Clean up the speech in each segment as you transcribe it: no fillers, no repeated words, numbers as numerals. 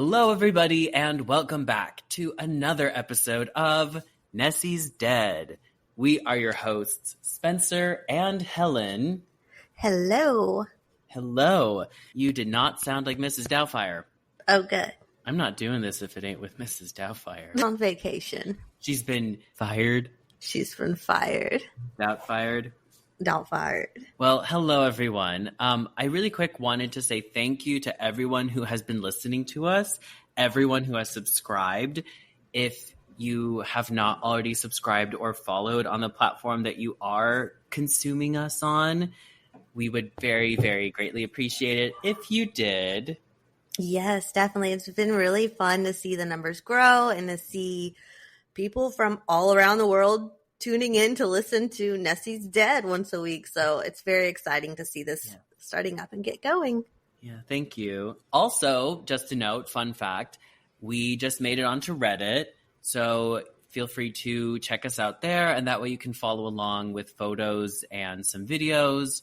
Hello, everybody, and welcome back to another episode of Nessie's Dead. We are your hosts, Spencer and Helen. Hello. Hello. You did not sound like Mrs. Doubtfire. Oh, good. I'm not doing this if it ain't with Mrs. Doubtfire. I'm on vacation. She's been fired. She's been fired. Doubtfired. Doubtfired. Well, hello, everyone. I really quick wanted to say thank you to everyone who has been listening to us, everyone who has subscribed. If you have not already subscribed or followed on the platform that you are consuming us on, we would very, very greatly appreciate it if you did. Yes, definitely. It's been really fun to see the numbers grow and to see people from all around the world tuning in to listen to Nessie's Dead once a week. So it's very exciting to see this starting up and get going. Yeah, thank you. Also, just a note, fun fact, we just made it onto Reddit. So feel free to check us out there. And that way you can follow along with photos and some videos.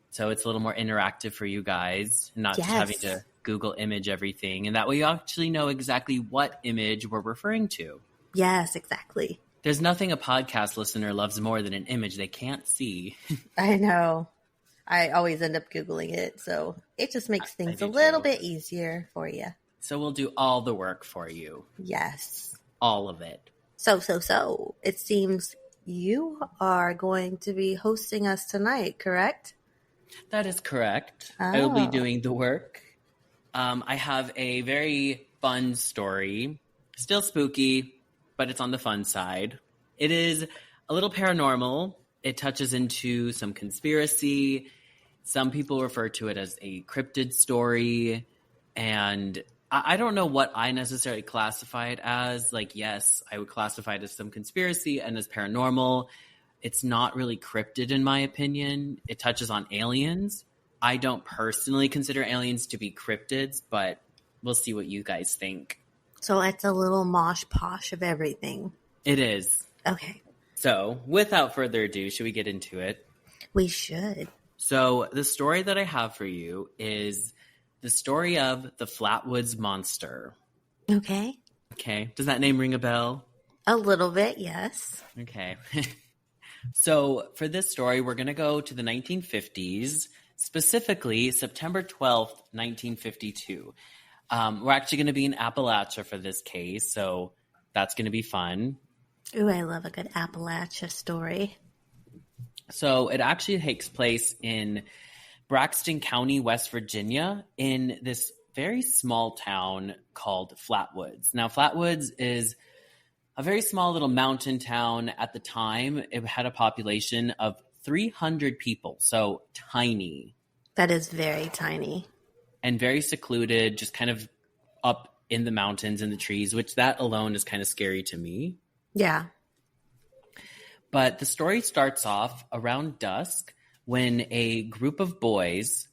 So it's a little more interactive for you guys, not just having to Google image everything. And that way you actually know exactly what image we're referring to. Yes, exactly. There's nothing a podcast listener loves more than an image they can't see. I know. I always end up Googling it, so it just makes things a little bit easier for you. So we'll do all the work for you. Yes. All of it. So, it seems you are going to be hosting us tonight, correct? That is correct. Oh. I will be doing the work. I have a very fun story. Still spooky, but it's on the fun side. It is a little paranormal. It touches into some conspiracy. Some people refer to it as a cryptid story. And I don't know what I necessarily classify it as. Like, yes, I would classify it as some conspiracy and as paranormal. It's not really cryptid in my opinion. It touches on aliens. I don't personally consider aliens to be cryptids, but we'll see what you guys think. So it's a little mosh posh of everything. It is. Okay. So, without further ado, should we get into it? We should. So, the story that I have for you is the story of the Flatwoods Monster. Okay. Okay. Does that name ring a bell? A little bit, yes. Okay. So, for this story, we're going to go to the 1950s, specifically September 12th, 1952. We're actually going to be in Appalachia for this case, so that's going to be fun. Ooh, I love a good Appalachia story. So it actually takes place in Braxton County, West Virginia, in this very small town called Flatwoods. Now, Flatwoods is a very small little mountain town at the time. It had a population of 300 people, so tiny. That is very tiny. And very secluded, just kind of up in the mountains and the trees, which that alone is kind of scary to me. Yeah. But the story starts off around dusk when a group of boys,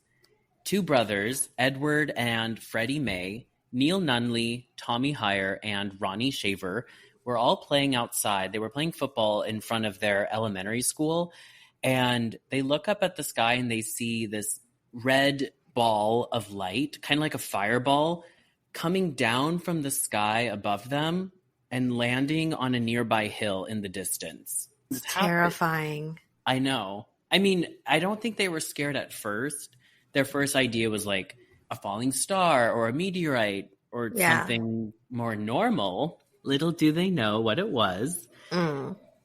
two brothers, Edward and Freddie May, Neil Nunley, Tommy Heyer, and Ronnie Shaver, were all playing outside. They were playing football in front of their elementary school, and they look up at the sky and they see this red ball of light, kind of like a fireball, coming down from the sky above them and landing on a nearby hill in the distance. It's terrifying. I know. I mean, I don't think they were scared at first. Their first idea was like a falling star or a meteorite or something more normal. Little do they know what it was.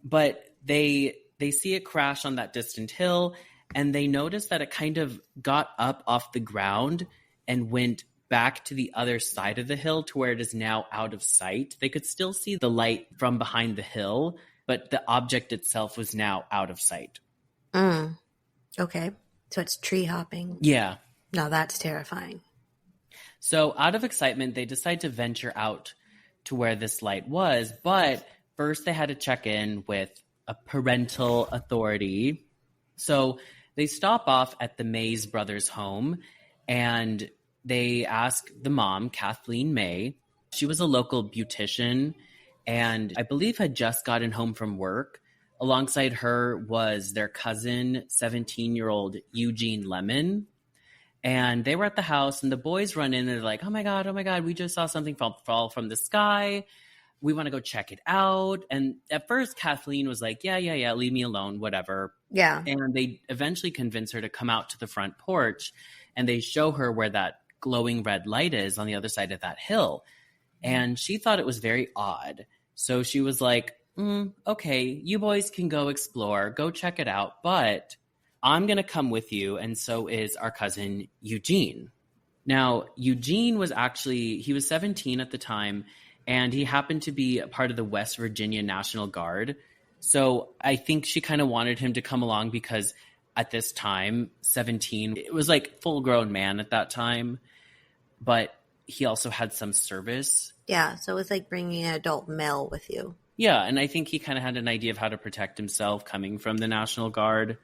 But they see it crash on that distant hill, and they notice that it kind of got up off the ground and went back to the other side of the hill to where it is now out of sight. They could still see the light from behind the hill, but the object itself was now out of sight. Okay. So it's tree hopping. Yeah. No, that's terrifying. So out of excitement, they decide to venture out to where this light was, but first they had to check in with a parental authority. So they stop off at the Mays brothers' home, and they ask the mom, Kathleen May. She was a local beautician, and I believe had just gotten home from work. Alongside her was their cousin, 17-year-old Eugene Lemon. And they were at the house, and the boys run in, and they're like, oh my God, we just saw something fall from the sky. We want to go check it out. And at first, Kathleen was like, yeah, leave me alone, whatever. Yeah. And they eventually convince her to come out to the front porch, and they show her where that glowing red light is on the other side of that hill. And she thought it was very odd. So she was like, okay, you boys can go explore, go check it out, but I'm going to come with you, and so is our cousin Eugene. Now, Eugene was he was 17 at the time, and he happened to be a part of the West Virginia National Guard. So I think she kind of wanted him to come along because at this time, 17, it was like full-grown man at that time, but he also had some service. Yeah, so it was like bringing an adult male with you. Yeah, and I think he kind of had an idea of how to protect himself coming from the National Guard.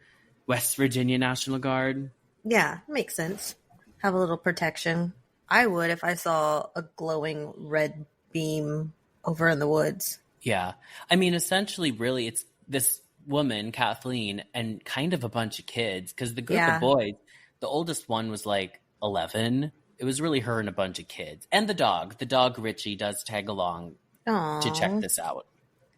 West Virginia National Guard. Yeah, makes sense. Have a little protection. I would if I saw a glowing red beam over in the woods. Yeah. I mean, essentially, really, it's this woman, Kathleen, and kind of a bunch of kids. Because the group of boys, the oldest one was like 11. It was really her and a bunch of kids. And the dog. The dog, Richie, does tag along to check this out.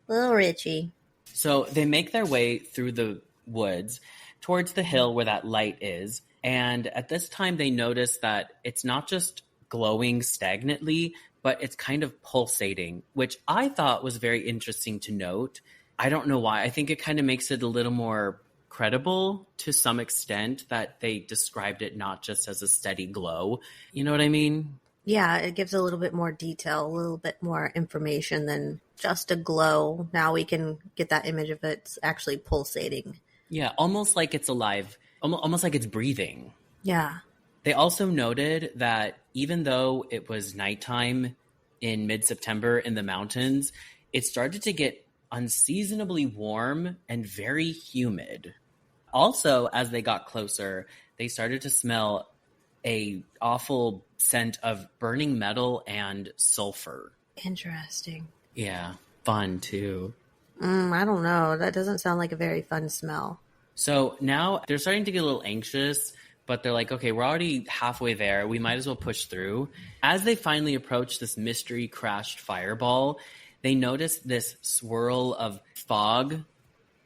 Little Richie. So they make their way through the woods towards the hill where that light is. And at this time, they notice that it's not just glowing stagnantly, but it's kind of pulsating, which I thought was very interesting to note. I don't know why. I think it kind of makes it a little more credible to some extent that they described it not just as a steady glow. You know what I mean? Yeah, it gives a little bit more detail, a little bit more information than just a glow. Now we can get that image of it's actually pulsating. Yeah, almost like it's alive, almost like it's breathing. Yeah. They also noted that even though it was nighttime in mid-September in the mountains, it started to get unseasonably warm and very humid. Also, as they got closer, they started to smell a awful scent of burning metal and sulfur. Interesting. Yeah, fun too. I don't know. That doesn't sound like a very fun smell. So now they're starting to get a little anxious, but they're like, okay, we're already halfway there. We might as well push through. As they finally approach this mystery crashed fireball, they notice this swirl of fog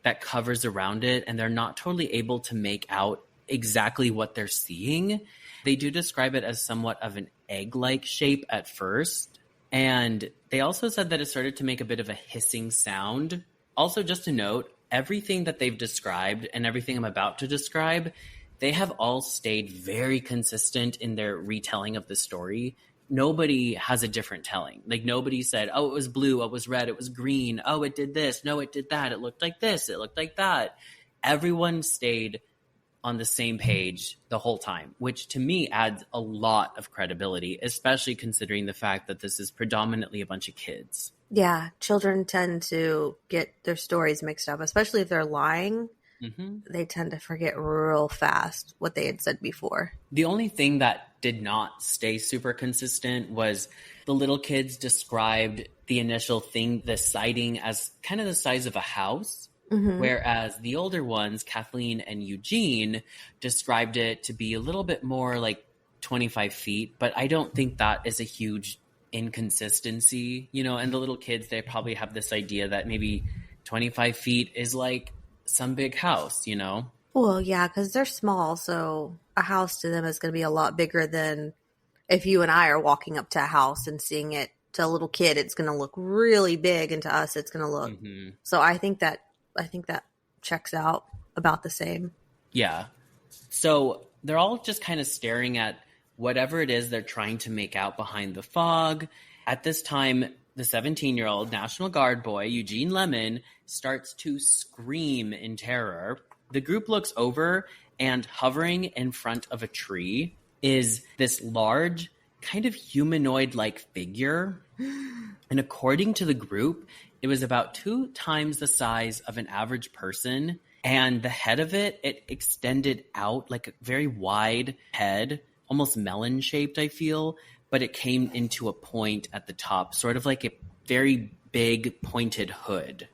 that covers around it, and they're not totally able to make out exactly what they're seeing. They do describe it as somewhat of an egg-like shape at first. And they also said that it started to make a bit of a hissing sound. Also, just to note, everything that they've described and everything I'm about to describe, they have all stayed very consistent in their retelling of the story. Nobody has a different telling. Like, nobody said, oh, it was blue, it was red, it was green, oh, it did this, no, it did that, it looked like this, it looked like that. Everyone stayed on the same page the whole time, which to me adds a lot of credibility, especially considering the fact that this is predominantly a bunch of kids. Yeah, children tend to get their stories mixed up, especially if they're lying. Mm-hmm. They tend to forget real fast what they had said before. The only thing that did not stay super consistent was the little kids described the initial thing, the sighting, as kind of the size of a house. Mm-hmm. Whereas the older ones, Kathleen and Eugene, described it to be a little bit more like 25 feet. But I don't think that is a huge inconsistency, you know, and the little kids, they probably have this idea that maybe 25 feet is like some big house, you know? Well, yeah, because they're small. So a house to them is going to be a lot bigger than if you and I are walking up to a house and seeing it. To a little kid, it's going to look really big. And to us, it's going to look. Mm-hmm. So I think that checks out about the same. Yeah. So they're all just kind of staring at whatever it is they're trying to make out behind the fog. At this time, the 17-year-old National Guard boy, Eugene Lemon, starts to scream in terror. The group looks over, and hovering in front of a tree is this large, kind of humanoid-like figure. And according to the group, it was about 2 times the size of an average person. And the head of it extended out like a very wide head, almost melon-shaped, I feel. But it came into a point at the top, sort of like a very big pointed hood.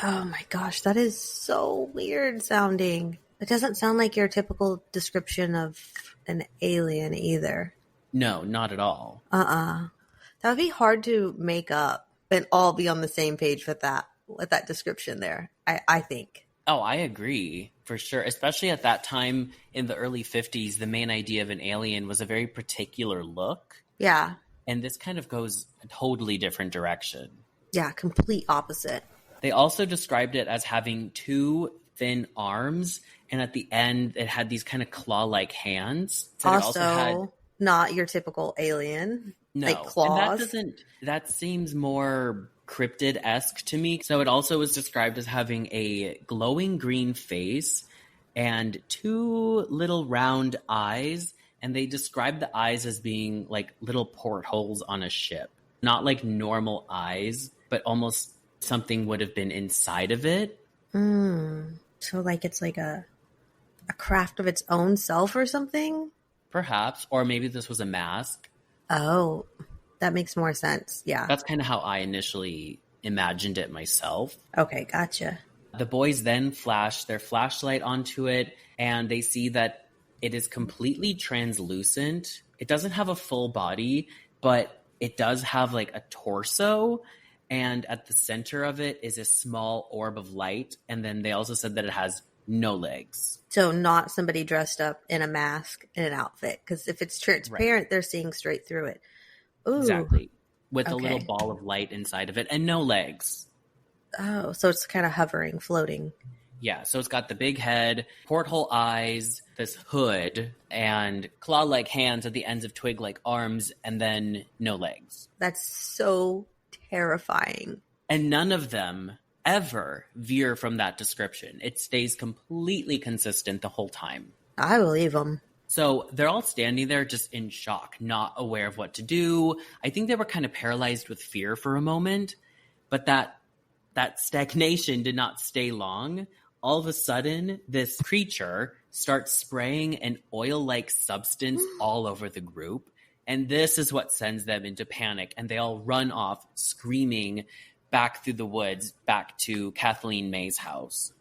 Oh my gosh, that is so weird sounding. It doesn't sound like your typical description of an alien either. No, not at all. That would be hard to make up and all be on the same page with that description there. I think. Oh, I agree, for sure. Especially at that time in the early 50s, the main idea of an alien was a very particular look. Yeah. And this kind of goes a totally different direction. Yeah, complete opposite. They also described it as having two thin arms, and at the end, it had these kind of claw-like hands. So Also, not your typical alien. No, like claws. And that seems more cryptid-esque to me. So it also was described as having a glowing green face and two little round eyes, and they described the eyes as being like little portholes on a ship. Not like normal eyes, but almost something would have been inside of it. So like it's like a craft of its own self or something? Perhaps. Or maybe this was a mask. Oh, that makes more sense. Yeah. That's kind of how I initially imagined it myself. Okay, gotcha. The boys then flash their flashlight onto it, and they see that it is completely translucent. It doesn't have a full body, but it does have like a torso, and at the center of it is a small orb of light, and then they also said that it has no legs. So not somebody dressed up in a mask and an outfit, because if it's transparent, they're seeing straight through it. Ooh. Exactly. With a little ball of light inside of it and no legs. Oh, so it's kind of hovering, floating. Yeah, so it's got the big head, porthole eyes, this hood, and claw-like hands at the ends of twig-like arms, and then no legs. That's so terrifying. And none of them ever veer from that description. It stays completely consistent the whole time. I believe them. So they're all standing there just in shock, not aware of what to do. I think they were kind of paralyzed with fear for a moment, but that stagnation did not stay long. All of a sudden, this creature starts spraying an oil-like substance all over the group. And this is what sends them into panic. And they all run off screaming back through the woods, back to Kathleen May's house.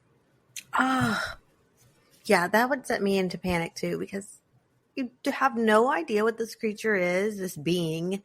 Yeah, that would set me into panic too, because you have no idea what this creature is, this being.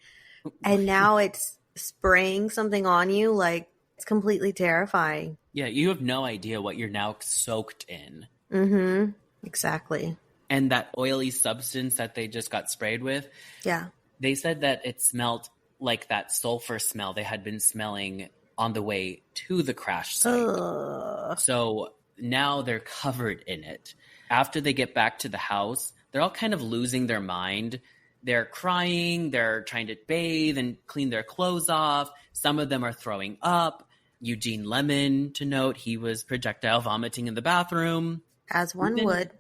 And now it's spraying something on you. Like, it's completely terrifying. Yeah, you have no idea what you're now soaked in. Mm-hmm. Exactly. And that oily substance that they just got sprayed with. Yeah. They said that it smelled like that sulfur smell they had been smelling on the way to the crash site. Ugh. So now they're covered in it. After they get back to the house, they're all kind of losing their mind. They're crying. They're trying to bathe and clean their clothes off. Some of them are throwing up. Eugene Lemon, to note, he was projectile vomiting in the bathroom. As one would.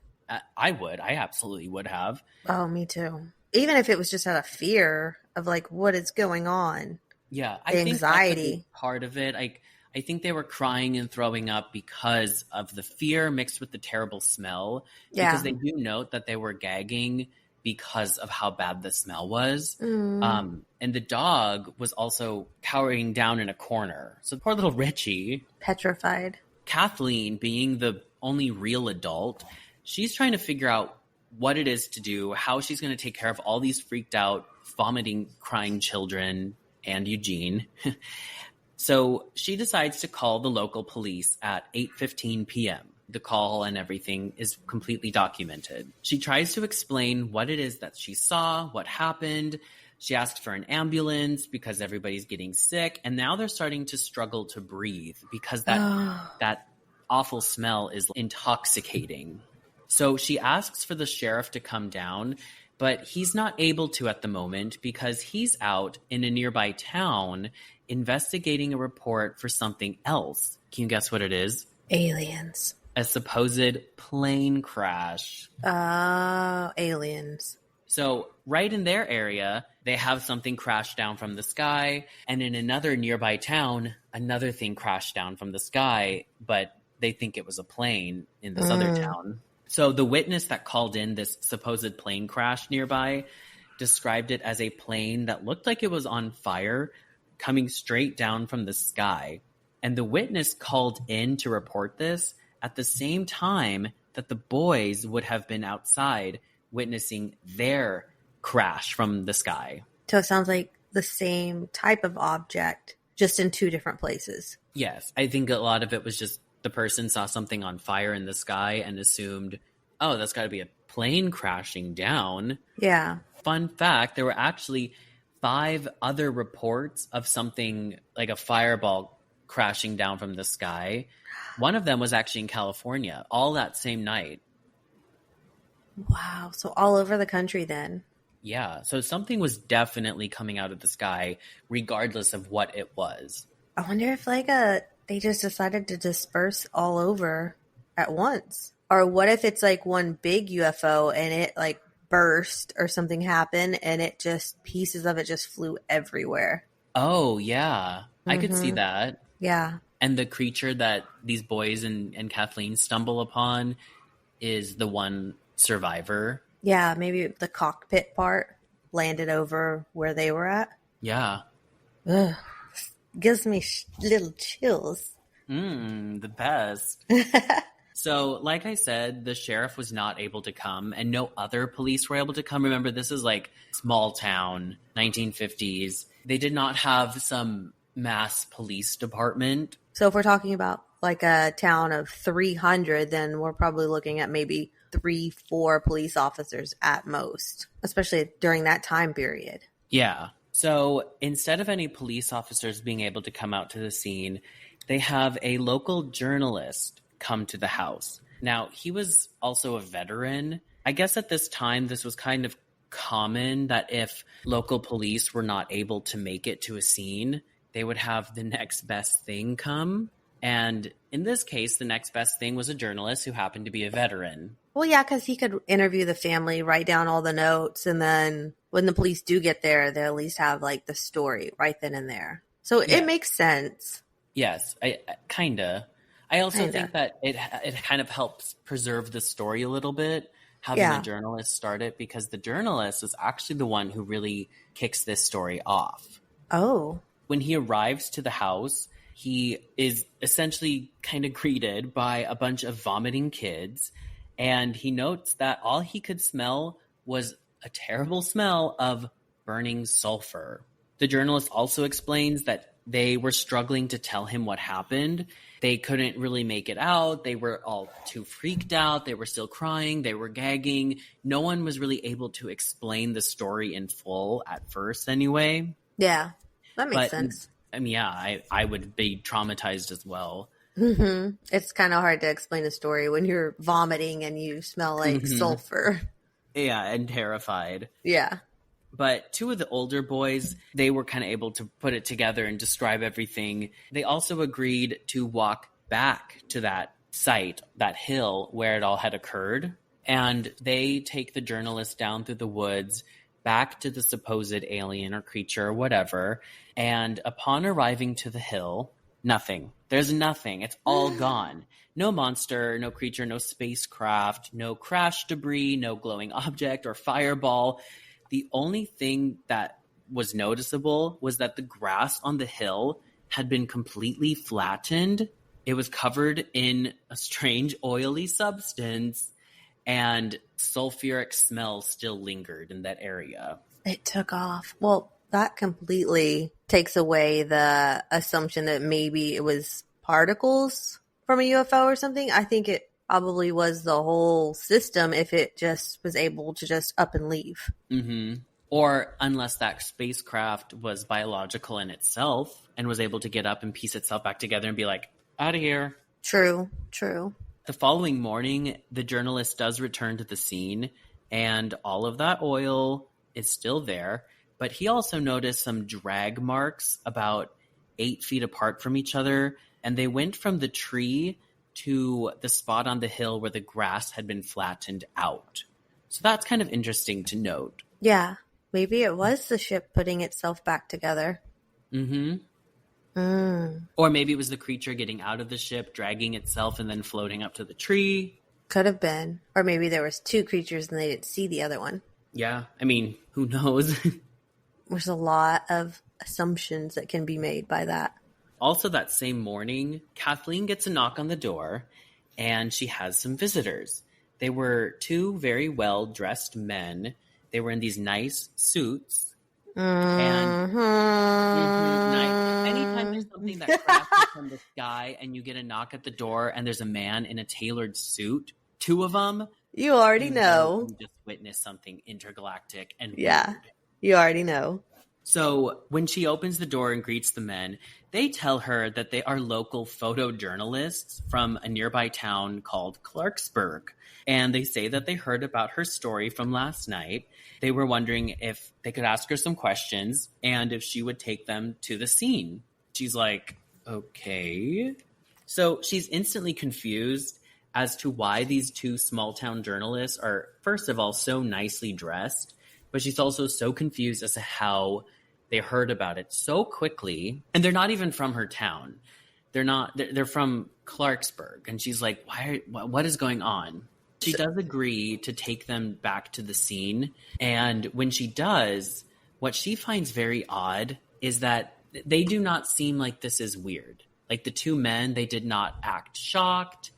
I would. I absolutely would have. Oh, me too. Even if it was just out of fear of like what is going on. Yeah, I think anxiety. Part of it. I think they were crying and throwing up because of the fear mixed with the terrible smell. Yeah. Because they do note that they were gagging because of how bad the smell was. And the dog was also cowering down in a corner. So poor little Richie. Petrified. Kathleen, being the only real adult, she's trying to figure out what it is to do, how she's going to take care of all these freaked out, vomiting, crying children and Eugene. So she decides to call the local police at 8:15 p.m. The call and everything is completely documented. She tries to explain what it is that she saw, what happened. She asked for an ambulance because everybody's getting sick. And now they're starting to struggle to breathe because that awful smell is intoxicating. So she asks for the sheriff to come down, but he's not able to at the moment because he's out in a nearby town investigating a report for something else. Can you guess what it is? Aliens. A supposed plane crash. Aliens. So right in their area, they have something crash down from the sky. And in another nearby town, another thing crashed down from the sky, but they think it was a plane in this other town. So the witness that called in this supposed plane crash nearby described it as a plane that looked like it was on fire coming straight down from the sky. And the witness called in to report this at the same time that the boys would have been outside witnessing their crash from the sky. So it sounds like the same type of object, just in two different places. Yes, I think a lot of it was just the person saw something on fire in the sky and assumed, oh, that's got to be a plane crashing down. Yeah. Fun fact, there were actually 5 other reports of something like a fireball crashing down from the sky. One of them was actually in California, all that same night. Wow. So all over the country then. Yeah, so something was definitely coming out of the sky, regardless of what it was. I wonder if they just decided to disperse all over at once. Or what if it's like one big UFO and it like burst or something happened and it just, pieces of it just flew everywhere. Oh, yeah. I could see that. Yeah. And the creature that these boys and Kathleen stumble upon is the one survivor. Yeah, maybe the cockpit part landed over where they were at. Yeah. Ugh. Gives me little chills. The best. So, like I said, the sheriff was not able to come and no other police were able to come. Remember, this is like small town, 1950s. They did not have some mass police department. So if we're talking about like a town of 300, then we're probably looking at maybe 3-4 police officers at most, especially during that time period. Yeah. So instead of any police officers being able to come out to the scene, they have a local journalist come to the house. Now, he was also a veteran. I guess at this time, this was kind of common that if local police were not able to make it to a scene, they would have the next best thing come. And in this case, the next best thing was a journalist who happened to be a veteran. Well, yeah, because he could interview the family, write down all the notes, and then when the police do get there, they'll at least have like the story right then and there. So Yeah. It makes sense. Yes, I kinda. I also Kinda. think that it kind of helps preserve the story a little bit, having Yeah. a journalist start it, because the journalist is actually the one who really kicks this story off. Oh. When he arrives to the house, he is essentially kind of greeted by a bunch of vomiting kids, and he notes that all he could smell was a terrible smell of burning sulfur. The journalist also explains that they were struggling to tell him what happened. They couldn't really make it out. They were all too freaked out. They were still crying. They were gagging. No one was really able to explain the story in full at first anyway. Yeah. That makes sense. I mean, yeah, I would be traumatized as well. Mm-hmm. It's kind of hard to explain a story when you're vomiting and you smell like sulfur. Yeah, and terrified. Yeah. But 2 of the older boys, they were kind of able to put it together and describe everything. They also agreed to walk back to that site, that hill where it all had occurred. And they take the journalist down through the woods back to the supposed alien or creature or whatever. And upon arriving to the hill, nothing. There's nothing. It's all gone. No monster, no creature, no spacecraft, no crash debris, no glowing object or fireball. The only thing that was noticeable was that the grass on the hill had been completely flattened. It was covered in a strange oily substance, and sulfuric smell still lingered in that area. It took off. Well, that completely takes away the assumption that maybe it was particles from a UFO or something. I think it probably was the whole system if it just was able to just up and leave. Mm-hmm. Or unless that spacecraft was biological in itself and was able to get up and piece itself back together and be like, out of here. True. The following morning, the journalist does return to the scene, and all of that oil is still there. But he also noticed some drag marks about 8 feet apart from each other, and they went from the tree to the spot on the hill where the grass had been flattened out. So that's kind of interesting to note. Yeah. Maybe it was the ship putting itself back together. Mm-hmm. Or maybe it was the creature getting out of the ship, dragging itself, and then floating up to the tree. Could have been. Or maybe there was 2 creatures and they didn't see the other one. Yeah. I mean, who knows? There's a lot of assumptions that can be made by that. Also that same morning, Kathleen gets a knock on the door, and she has some visitors. They were two very well-dressed men. They were in these nice suits. And anytime there's something that crashes from the sky and you get a knock at the door and there's a man in a tailored suit, two of them, You already know. You just witnessed something intergalactic and Yeah, weird. you already know. So when she opens the door and greets the men, they tell her that they are local photojournalists from a nearby town called Clarksburg. And they say that they heard about her story from last night. They were wondering if they could ask her some questions and if she would take them to the scene. She's like, okay. So she's instantly confused as to why these two small town journalists are, first of all, so nicely dressed, but she's also so confused as to how they heard about it so quickly. And they're not even from her town. They're from Clarksburg. And she's like, what is going on? She does agree to take them back to the scene. And when she does, what she finds very odd is that they do not seem like this is weird. Like the two men, they did not act shocked.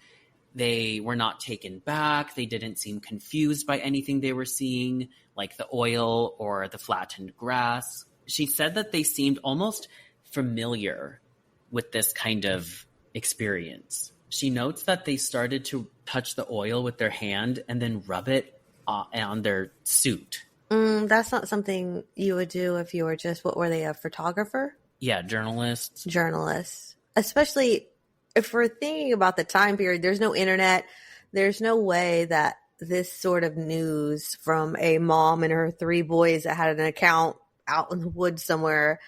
They were not taken back. They didn't seem confused by anything they were seeing, like the oil or the flattened grass. She said that they seemed almost familiar with this kind of experience. She notes that they started to touch the oil with their hand and then rub it on their suit. That's not something you would do if you were just, what were they, a photographer? Yeah, journalists. Journalists. Especially if we're thinking about the time period, there's no internet. There's no way that this sort of news from a mom and her three boys that had an account out in the woods somewhere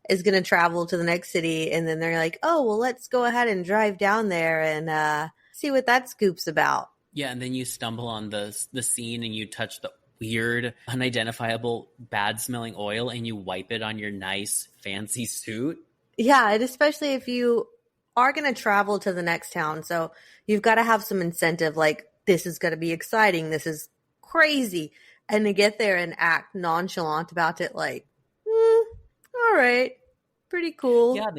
is going to travel to the next city. And then they're like, oh, well, let's go ahead and drive down there and see what that scoop's about. Yeah, and then you stumble on the scene and you touch the weird, unidentifiable, bad-smelling oil and you wipe it on your nice, fancy suit. Yeah, and especially if you are going to travel to the next town. So you've got to have some incentive, like, this is going to be exciting. This is crazy. And to get there and act nonchalant about it, like, all right, pretty cool. Yeah,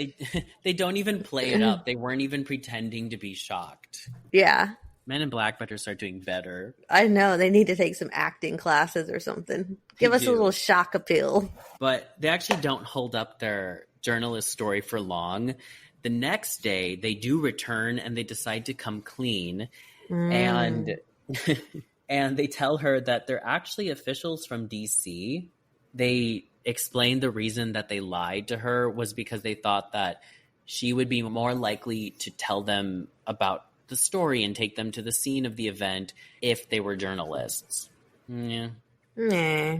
they don't even play it up. They weren't even pretending to be shocked. Yeah. Men in Black better start doing better. I know. They need to take some acting classes or something. Give us a little shock appeal. But they actually don't hold up their journalist story for long. The next day, they do return and they decide to come clean. And they tell her that they're actually officials from D.C. They explained the reason that they lied to her was because they thought that she would be more likely to tell them about the story and take them to the scene of the event if they were journalists. Yeah. Nah.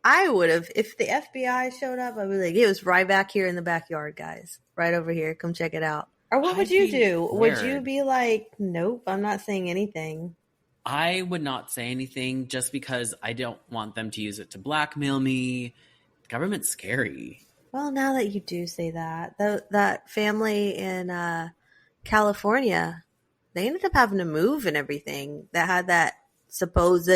I would have, if the FBI showed up, I'd be like, it was right back here in the backyard, guys. Right over here. Come check it out. Or what would you do? Would you be like, nope, I'm not saying anything? I would not say anything just because I don't want them to use it to blackmail me. The government's scary. Well, now that you do say that, that family in California, they ended up having to move and everything. That had that supposed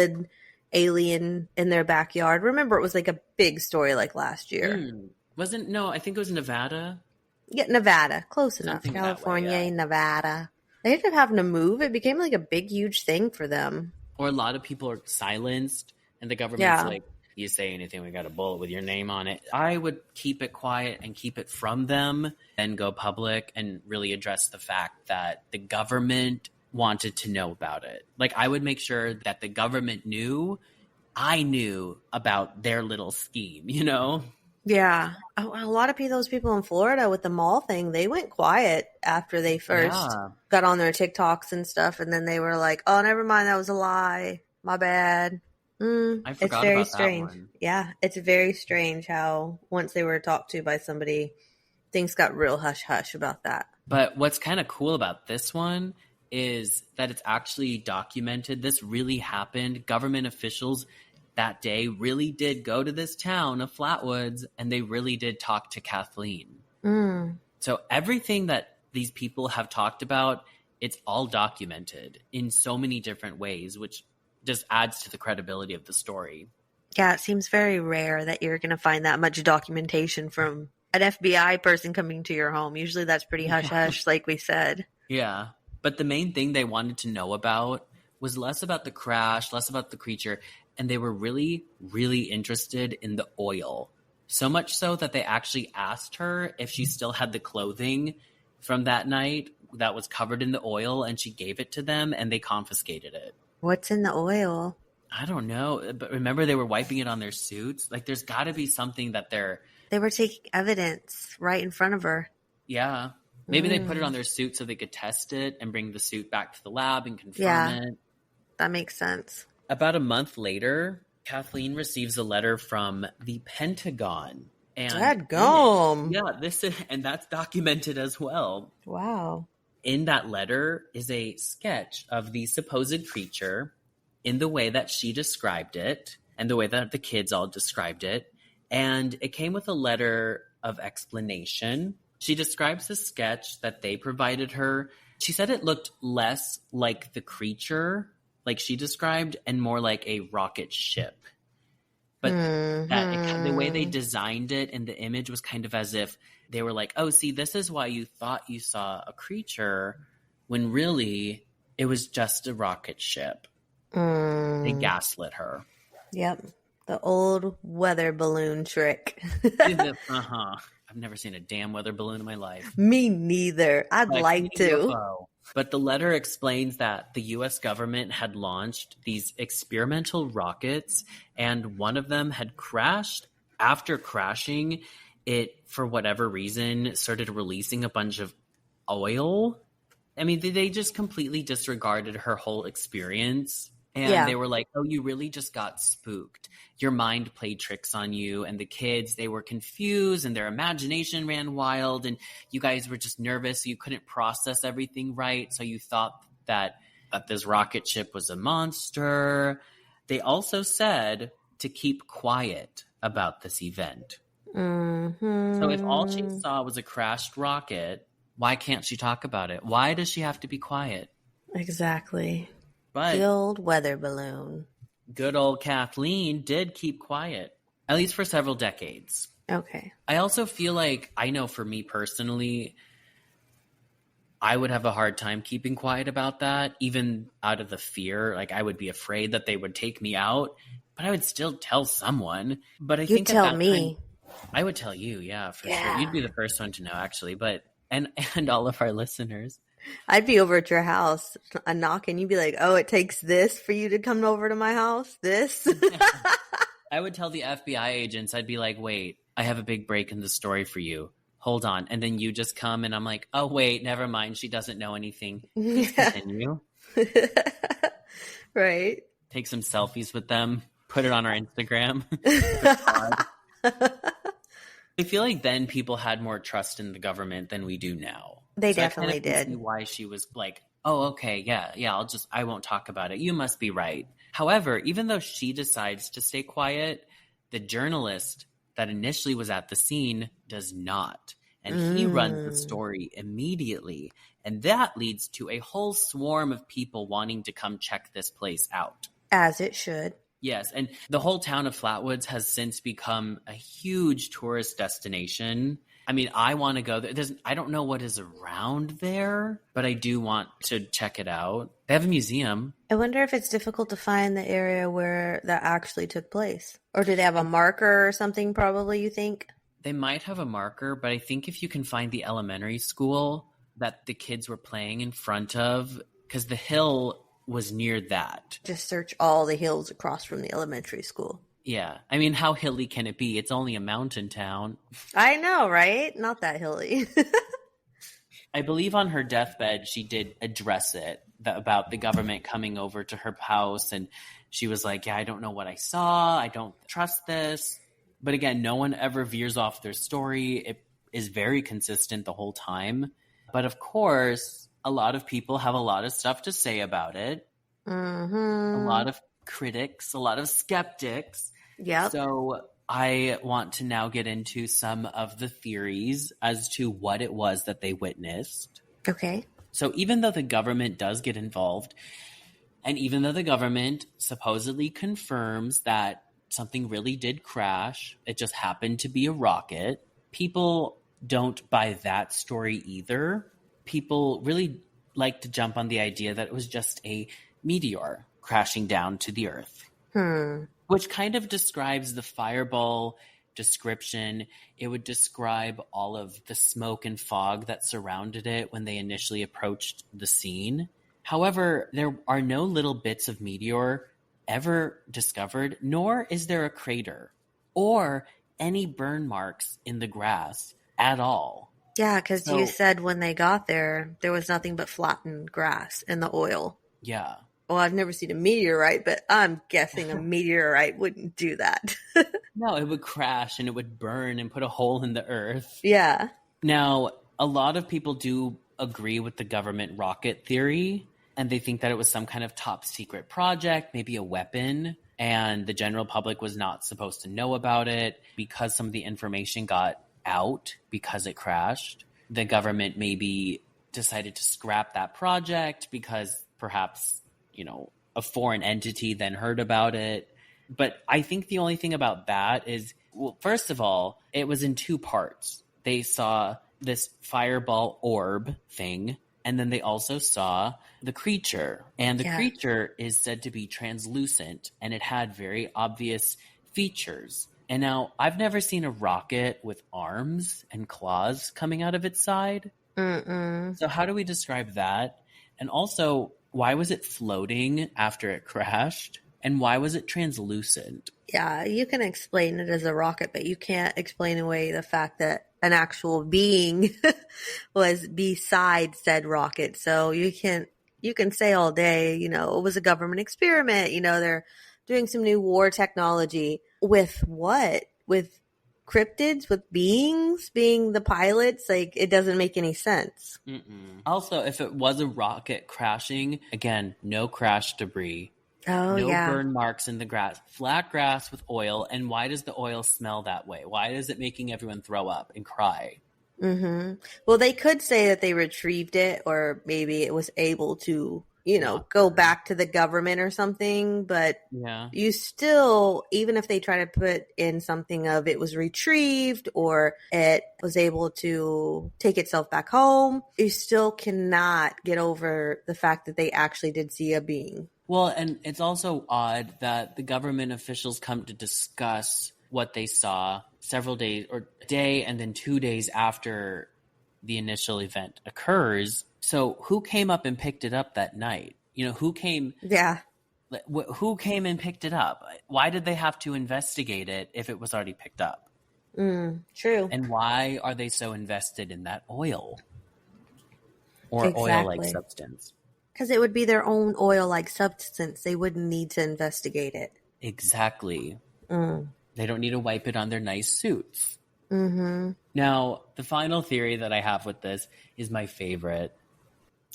alien in their backyard. Remember, it was like a big story like last year. No, I think it was Nevada. Yeah, Nevada. Close enough. Something California, that way, yeah. Nevada. They ended up having to move. It became like a big, huge thing for them. Or a lot of people are silenced and the government's like, you say anything, we got a bullet with your name on it. I would keep it quiet and keep it from them and go public and really address the fact that the government wanted to know about it. Like, I would make sure that the government knew I knew about their little scheme, you know? Yeah. A lot of those people in Florida with the mall thing, they went quiet after they first got on their TikToks and stuff. And then they were like, oh, never mind. That was a lie. My bad. I forgot it's very about strange. That one. Yeah. It's very strange how once they were talked to by somebody, things got real hush hush about that. But what's kind of cool about this one is that it's actually documented. This really happened. Government officials that day really did go to this town of Flatwoods and they really did talk to Kathleen. So everything that these people have talked about, it's all documented in so many different ways, which just adds to the credibility of the story. Yeah, it seems very rare that you're going to find that much documentation from an FBI person coming to your home. Usually that's pretty hush-hush, like we said. Yeah, but the main thing they wanted to know about was less about the crash, less about the creature, and they were really, really interested in the oil. So much so that they actually asked her if she still had the clothing from that night that was covered in the oil, and she gave it to them, and they confiscated it. What's in the oil? I don't know, but remember they were wiping it on their suits? Like, there's got to be something that They were taking evidence right in front of her. Yeah. Maybe they put it on their suit so they could test it and bring the suit back to the lab and confirm it. That makes sense. About a month later, Kathleen receives a letter from the Pentagon. And Dadgum. and that's documented as well. Wow. In that letter is a sketch of the supposed creature in the way that she described it and the way that the kids all described it. And it came with a letter of explanation. She describes the sketch that they provided her. She said it looked less like the creature, like she described, and more like a rocket ship. But the way they designed it and the image was kind of as if they were like, oh, see, this is why you thought you saw a creature, when really it was just a rocket ship. They gaslit her. Yep. The old weather balloon trick. I've never seen a damn weather balloon in my life. Me neither. I'd like to. But the letter explains that the U.S. government had launched these experimental rockets, and one of them had crashed. After crashing, it, for whatever reason, started releasing a bunch of oil. I mean, they just completely disregarded her whole experience. And they were like, oh, you really just got spooked. Your mind played tricks on you. And the kids, they were confused and their imagination ran wild. And you guys were just nervous. So you couldn't process everything right. So you thought that this rocket ship was a monster. They also said to keep quiet about this event. So if all she saw was a crashed rocket, why can't she talk about it? Why does she have to be quiet? Exactly. But the old weather balloon. Good old Kathleen did keep quiet, at least for several decades. Okay. I also feel like, I know for me personally, I would have a hard time keeping quiet about that, even out of the fear. Like, I would be afraid that they would take me out, but I would still tell someone. But I think tell me. I would tell you, for sure. You'd be the first one to know, actually, and all of our listeners. I'd be over at your house, a knock, and you'd be like, oh, it takes this for you to come over to my house? This? I would tell the FBI agents, I'd be like, wait, I have a big break in the story for you. Hold on. And then you just come and I'm like, oh, wait, never mind. She doesn't know anything. Please continue. Right. Take some selfies with them. Put it on our Instagram. I feel like then people had more trust in the government than we do now. They definitely did. See why she was like, oh, okay, yeah, I won't talk about it. You must be right. However, even though she decides to stay quiet, the journalist that initially was at the scene does not. And he runs the story immediately. And that leads to a whole swarm of people wanting to come check this place out. As it should. Yes, and the whole town of Flatwoods has since become a huge tourist destination. I mean, I want to go there. I don't know what is around there, but I do want to check it out. They have a museum. I wonder if it's difficult to find the area where that actually took place. Or do they have a marker or something, probably, you think? They might have a marker, but I think if you can find the elementary school that the kids were playing in front of, because the hill was near that. Just search all the hills across from the elementary school. Yeah. I mean, how hilly can it be? It's only a mountain town. I know, right? Not that hilly. I believe on her deathbed, she did address it about the government coming over to her house. And she was like, yeah, I don't know what I saw. I don't trust this. But again, no one ever veers off their story. It is very consistent the whole time. But of course, a lot of people have a lot of stuff to say about it. A lot of critics, a lot of skeptics. Yeah. So I want to now get into some of the theories as to what it was that they witnessed. Okay. So even though the government does get involved, and even though the government supposedly confirms that something really did crash, it just happened to be a rocket, people don't buy that story either. People really like to jump on the idea that it was just a meteor crashing down to the Earth. Which kind of describes the fireball description. It would describe all of the smoke and fog that surrounded it when they initially approached the scene. However, there are no little bits of meteor ever discovered, nor is there a crater or any burn marks in the grass at all. Yeah, because you said when they got there, there was nothing but flattened grass in the oil. Yeah. Well, I've never seen a meteorite, but I'm guessing a meteorite wouldn't do that. No, it would crash and it would burn and put a hole in the earth. Yeah. Now, a lot of people do agree with the government rocket theory, and they think that it was some kind of top secret project, maybe a weapon, and the general public was not supposed to know about it because some of the information got out because it crashed. The government maybe decided to scrap that project because perhaps, a foreign entity then heard about it. But I think the only thing about that is, well, first of all, it was in two parts. They saw this fireball orb thing, and then they also saw the creature. And the creature is said to be translucent, and it had very obvious features. And now, I've never seen a rocket with arms and claws coming out of its side. So how do we describe that? And also, why was it floating after it crashed? And why was it translucent? Yeah, you can explain it as a rocket, but you can't explain away the fact that an actual being was beside said rocket. So you can say all day, it was a government experiment. They're doing some new war technology. With what? With cryptids, with beings being the pilots? Like, it doesn't make any sense. Also, if it was a rocket crashing, again, no crash debris. Oh, no yeah. burn marks in the grass. Flat grass with oil. And why does the oil smell that way? Why is it making everyone throw up and cry? Well, they could say that they retrieved it, or maybe it was able to, go back to the government or something. But you still, even if they try to put in something of it was retrieved or it was able to take itself back home, you still cannot get over the fact that they actually did see a being. Well, and it's also odd that the government officials come to discuss what they saw several days, or a day and then 2 days after the initial event occurs. So who came up and picked it up that night? Who came? Yeah. Who came and picked it up? Why did they have to investigate it if it was already picked up? True. And why are they so invested in that oil or Exactly. oil-like substance? Because it would be their own oil-like substance. They wouldn't need to investigate it. Exactly. They don't need to wipe it on their nice suits. Now, the final theory that I have with this is my favorite.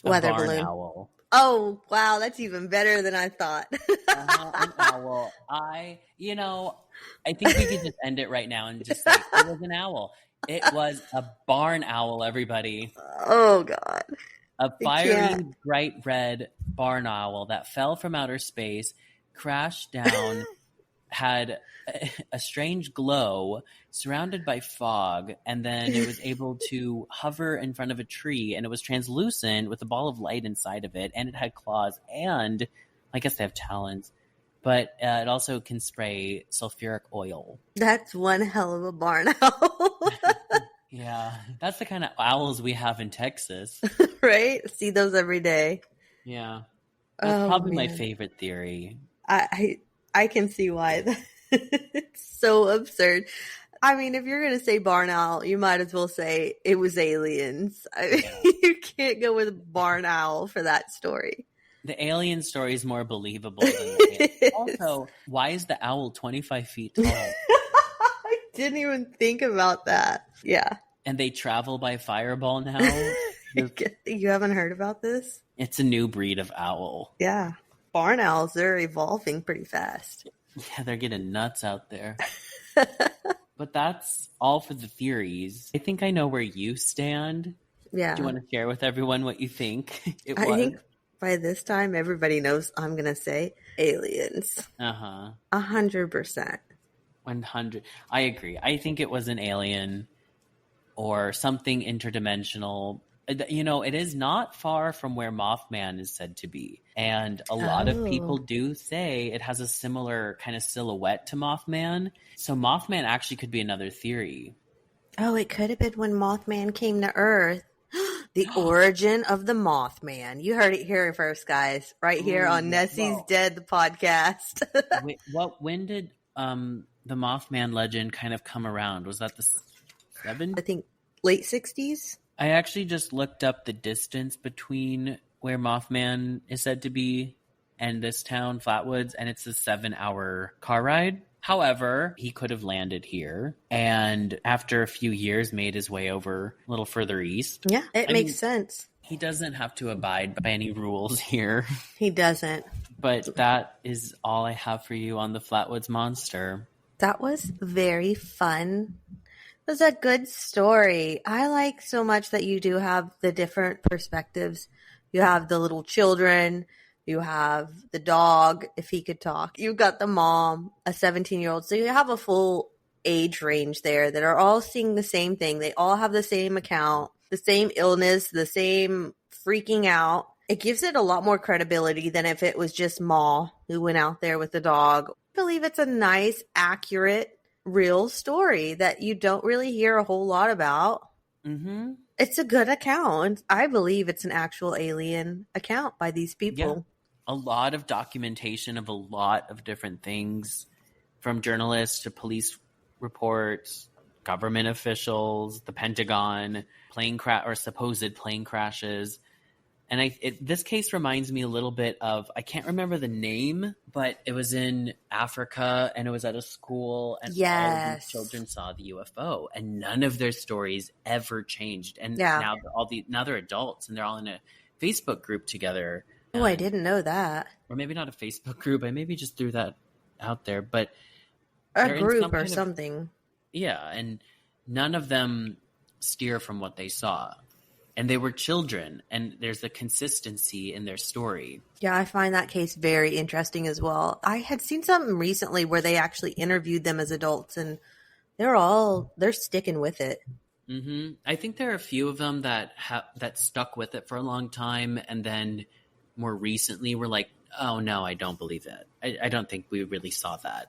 Weather barn balloon. Owl. Oh, wow. That's even better than I thought. An owl. I think we could just end it right now and just say it was an owl. It was a barn owl, everybody. Oh, God. A fiery, bright red barn owl that fell from outer space, crashed down, had a strange glow, surrounded by fog, and then it was able to hover in front of a tree, and it was translucent with a ball of light inside of it, and it had claws, and I guess they have talons, but it also can spray sulfuric oil. That's one hell of a barn owl. Yeah, that's the kind of owls we have in Texas. Right? See those every day. Yeah. That's probably my favorite theory. I can see why. It's so absurd. I mean, if you're going to say barn owl, you might as well say it was aliens. You can't go with barn owl for that story. The alien story is more believable than the alien. Also, why is the owl 25 feet tall? I didn't even think about that. Yeah. And they travel by fireball now? You haven't heard about this? It's a new breed of owl. Yeah. Barn owls, they're evolving pretty fast. Yeah, they're getting nuts out there. But that's all for the theories. I think I know where you stand. Yeah. Do you want to share with everyone what you think it was? I think by this time, everybody knows I'm going to say aliens. 100%. 100. I agree. I think it was an alien or something interdimensional. It is not far from where Mothman is said to be. And a lot of people do say it has a similar kind of silhouette to Mothman. So Mothman actually could be another theory. Oh, it could have been when Mothman came to Earth. The origin of the Mothman. You heard it here first, guys. Right here on Nessie's Dead, the podcast. When did the Mothman legend kind of come around? Was that the 70s? I think late 60s. I actually just looked up the distance between where Mothman is said to be and this town, Flatwoods, and it's a 7-hour car ride. However, he could have landed here and after a few years made his way over a little further east. Yeah, it makes sense. He doesn't have to abide by any rules here. He doesn't. But that is all I have for you on the Flatwoods Monster. That was very fun. It was a good story. I like so much that you do have the different perspectives. You have the little children. You have the dog, if he could talk. You've got the mom, a 17-year-old. So you have a full age range there that are all seeing the same thing. They all have the same account, the same illness, the same freaking out. It gives it a lot more credibility than if it was just Ma who went out there with the dog. I believe it's a nice, accurate, real story that you don't really hear a whole lot about. Mm-hmm. It's a good account. I believe it's an actual alien account by these people. Yeah. A lot of documentation of a lot of different things, from journalists to police reports, government officials, the Pentagon, supposed plane crashes. And this case reminds me a little bit of, I can't remember the name, but it was in Africa and it was at a school and all of these children saw the UFO and none of their stories ever changed. And now they're adults and they're all in a Facebook group together. Oh, I didn't know that. Or maybe not a Facebook group. I maybe just threw that out there, but a group or something. Yeah. And none of them steer from what they saw. And they were children, and there's a consistency in their story. Yeah, I find that case very interesting as well. I had seen something recently where they actually interviewed them as adults, and they're sticking with it. Mm-hmm. I think there are a few of them that stuck with it for a long time, and then more recently were like, oh, no, I don't believe it. I don't think we really saw that.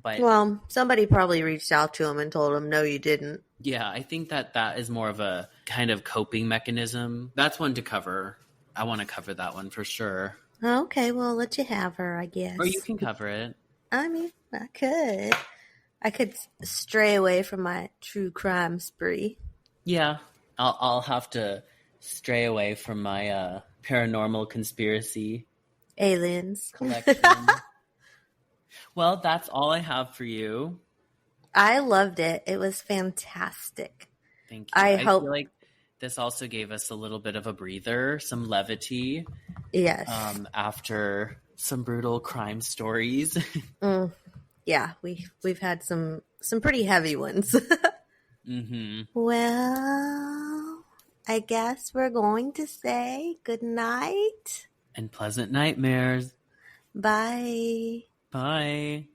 But well, somebody probably reached out to him and told him, no, you didn't. Yeah, I think that is more of a kind of coping mechanism. That's one to cover. I want to cover that one for sure. Okay, well, I'll let you have her, I guess. Or you can cover it. I mean, I could stray away from my true crime spree. Yeah, I'll have to stray away from my paranormal conspiracy. Aliens. Collection. Well, that's all I have for you. I loved it. It was fantastic. Thank you. I feel like this also gave us a little bit of a breather, some levity. Yes. After some brutal crime stories. Yeah, we've had some pretty heavy ones. Mm-hmm. Well, I guess we're going to say good night. And pleasant nightmares. Bye. Bye.